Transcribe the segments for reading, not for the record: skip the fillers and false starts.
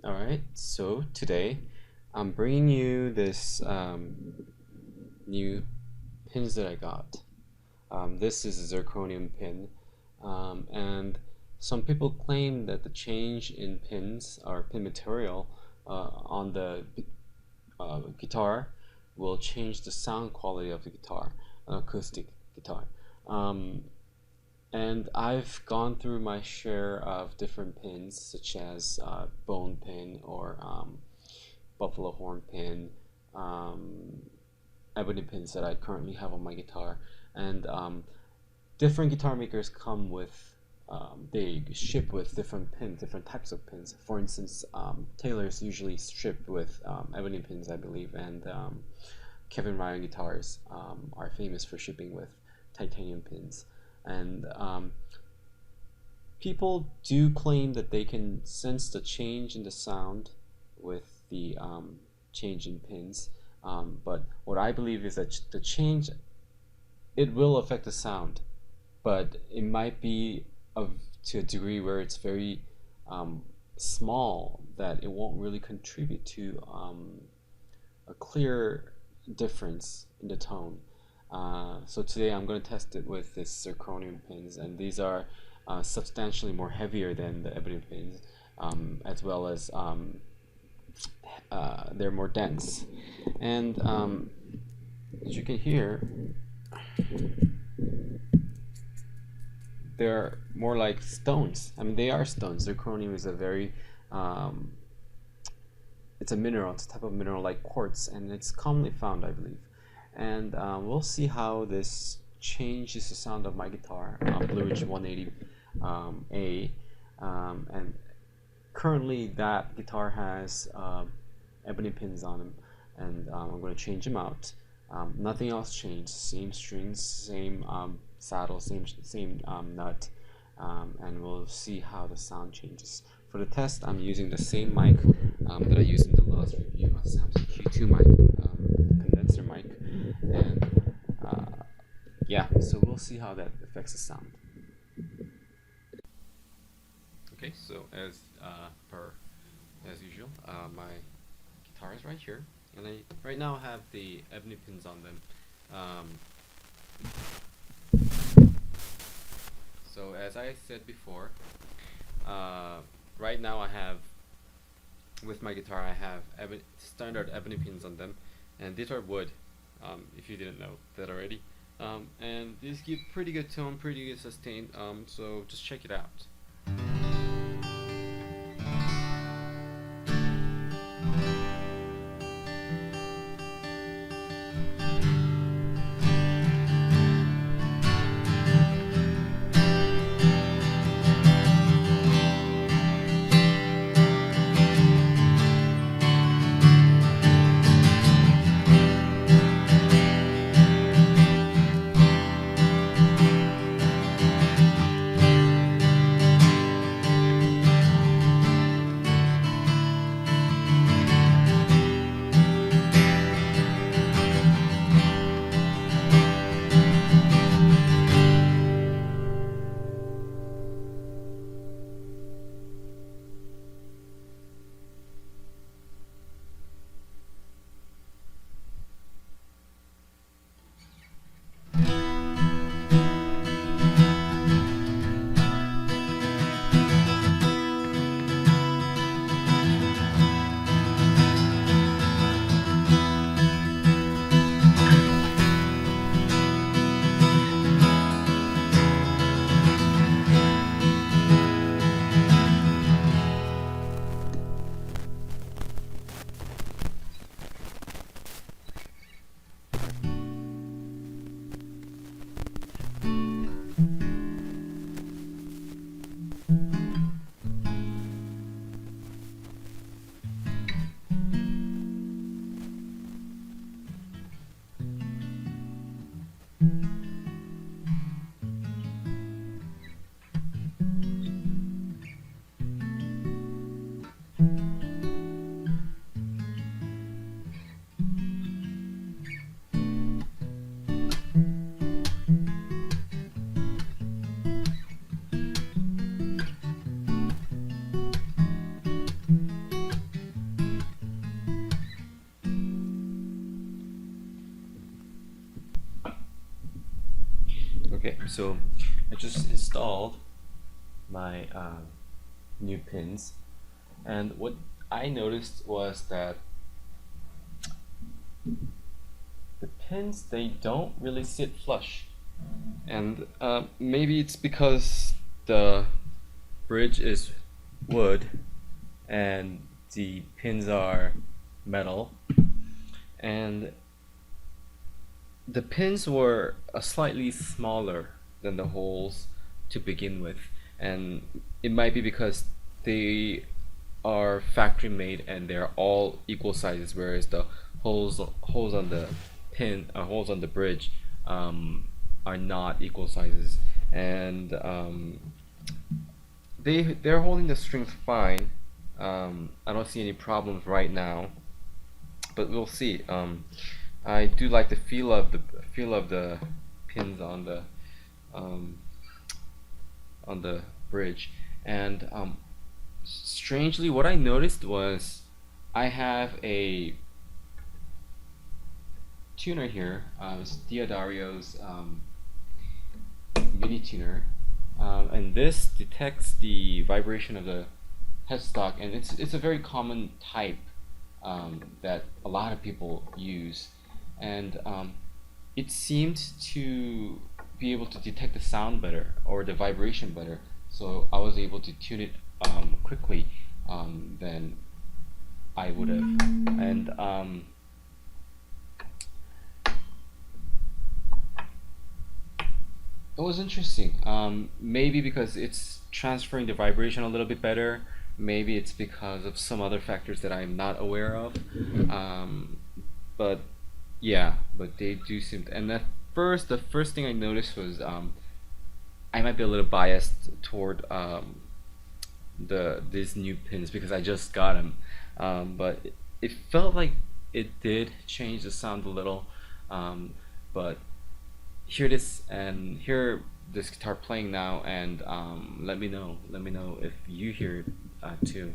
All right, so today I'm bringing you this new pins that I got. This is a zirconium pin, and some people claim that the change in pins or pin material on the guitar will change the sound quality of the guitar, an acoustic guitar. Um, and I've gone through my share of different pins, such as bone pin or buffalo horn pin, um, ebony pins that I currently have on my guitar. And different guitar makers come with, they ship with different pins, different types of pins. For instance, Taylor's usually ship with ebony pins, I believe, and Kevin Ryan guitars are famous for shipping with titanium pins. And people do claim that they can sense the change in the sound with the change in pins. But what I believe is that the change, it will affect the sound, but it might be of to a degree where it's very um, small that it won't really contribute to a clear difference in the tone. So today I'm going to test it with this zirconium pins, and these are substantially more heavier than the ebony pins, as well as they're more dense. And as you can hear, they're more like stones. I mean, they are stones. Zirconium is a very it's a mineral. It's a type of mineral like quartz, and it's commonly found, I believe. And we'll see how this changes the sound of my guitar, Blue Ridge 180 A. And currently, that guitar has ebony pins on them, and I'm going to change them out. Nothing else changed. Same strings, same saddle, same nut, and we'll see how the sound changes. For the test, I'm using the same mic that I used in the last review, a Samsung Q2 mic, condenser mic, and yeah, so we'll see how that affects the sound. Okay, so as usual, my guitar is right here, and I right now have the ebony pins on them. Um, so as I said before, uh, right now I have with my guitar I have standard ebony pins on them, and these are wood. If you didn't know that already, and these give pretty good tone, pretty good sustain. So just check it out. so I just installed my new pins, and what I noticed was that the pins, they don't really sit flush, and maybe it's because the bridge is wood and the pins are metal, and the pins were slightly smaller than the holes to begin with, and it might be because they are factory made and they're all equal sizes, whereas the holes on the holes on the bridge are not equal sizes, and they're holding the strings fine. I don't see any problems right now, but we'll see. I do like the feel of the pins um, on the bridge, and strangely, what I noticed was I have a tuner here. It's Diodario's mini tuner, and this detects the vibration of the headstock, and it's a very common type that a lot of people use, and it seemed to be able to detect the sound better or the vibration better. So I was able to tune it quickly than I would have, and it was interesting. Maybe because it's transferring the vibration a little bit better. Maybe it's because of some other factors that I'm not aware of. But yeah, but they do seem to, and the first thing I noticed was I might be a little biased toward these new pins because I just got them. But it felt like it did change the sound a little. But hear this and hear this guitar playing now, and let me know if you hear it too.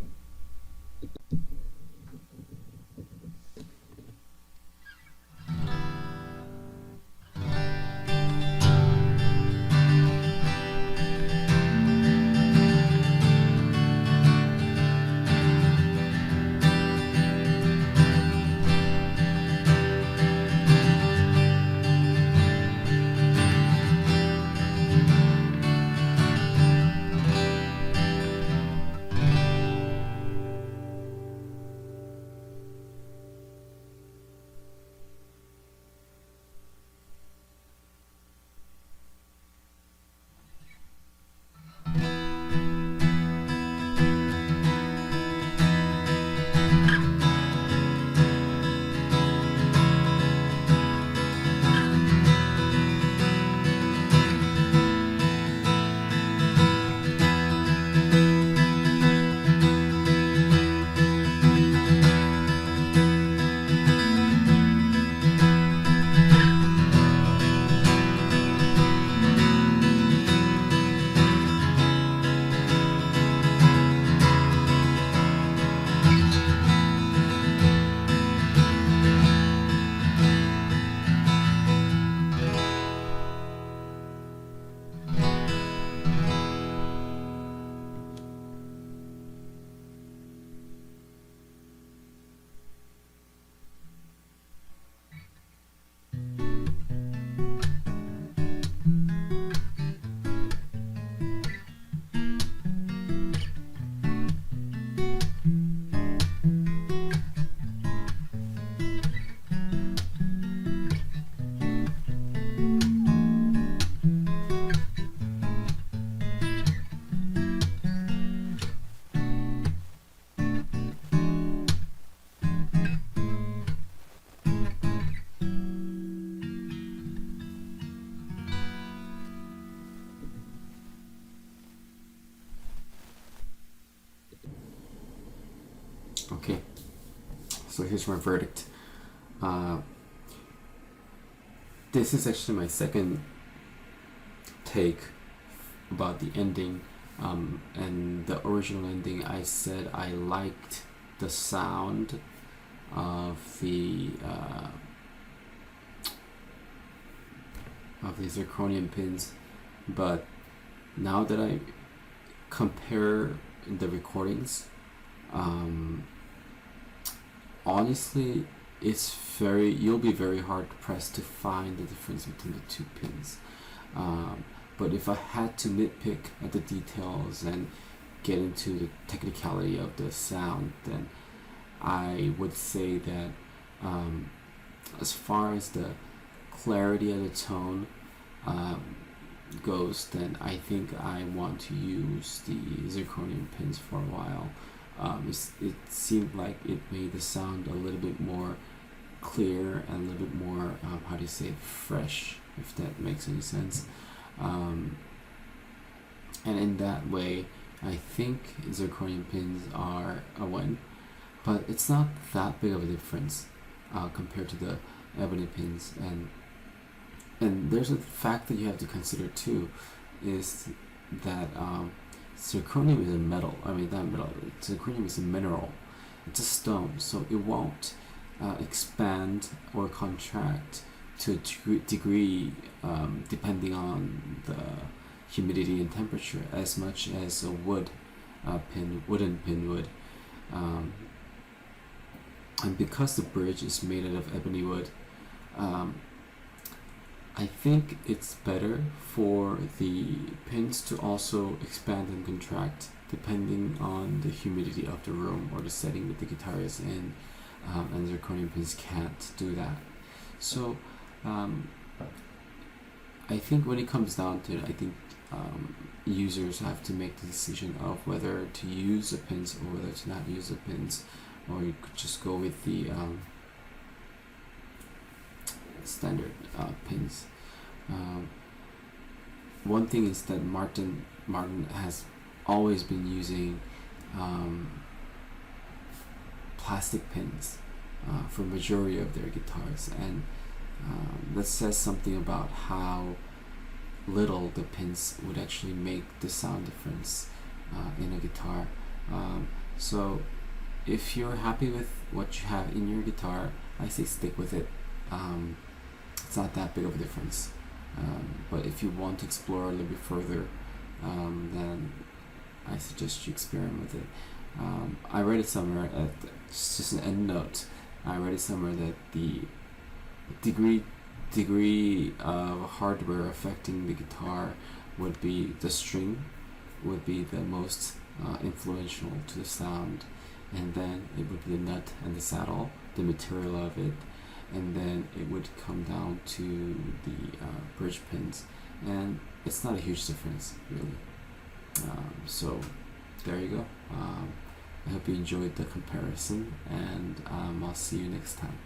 Okay, so here's my verdict. This is actually my second take about the ending, and the original ending I said I liked the sound of the zirconium pins, but now that I compare the recordings, um, honestly, you'll be very hard pressed to find the difference between the two pins. Um, but if I had to nitpick at the details and get into the technicality of the sound, then I would say that um, as far as the clarity of the tone um, goes, then I think I want to use the zirconium pins for a while. It seemed like it made the sound a little bit more clear and a little bit more, how do you say, fresh, if that makes any sense. Um, and in that way, I think zirconium pins are a win, but it's not that big of a difference compared to the ebony pins. And there's a fact that you have to consider too, is that zirconium is a metal. I mean, not metal. Zirconium is a mineral. It's a stone, so it won't expand or contract to a degree depending on the humidity and temperature as much as a wooden pin would. Um, and because the bridge is made out of ebony wood, I think it's better for the pins to also expand and contract depending on the humidity of the room or the setting that the guitar is in, and zirconium pins can't do that. So I think when it comes down to it, I think users have to make the decision of whether to use the pins or whether to not use the pins, or you could just go with the standard pins. One thing is that Martin has always been using plastic pins for majority of their guitars, and that says something about how little the pins would actually make the sound difference in a guitar. So if you're happy with what you have in your guitar, I say stick with it. It's not that big of a difference. But if you want to explore a little bit further, then I suggest you experiment with it. I read it somewhere, just an end note, I read it somewhere that the degree of hardware affecting the guitar would be the string would be the most influential to the sound, and then it would be the nut and the saddle, the material of it, and then it would come down to the bridge pins, and it's not a huge difference really. So there you go. I hope you enjoyed the comparison, and I'll see you next time.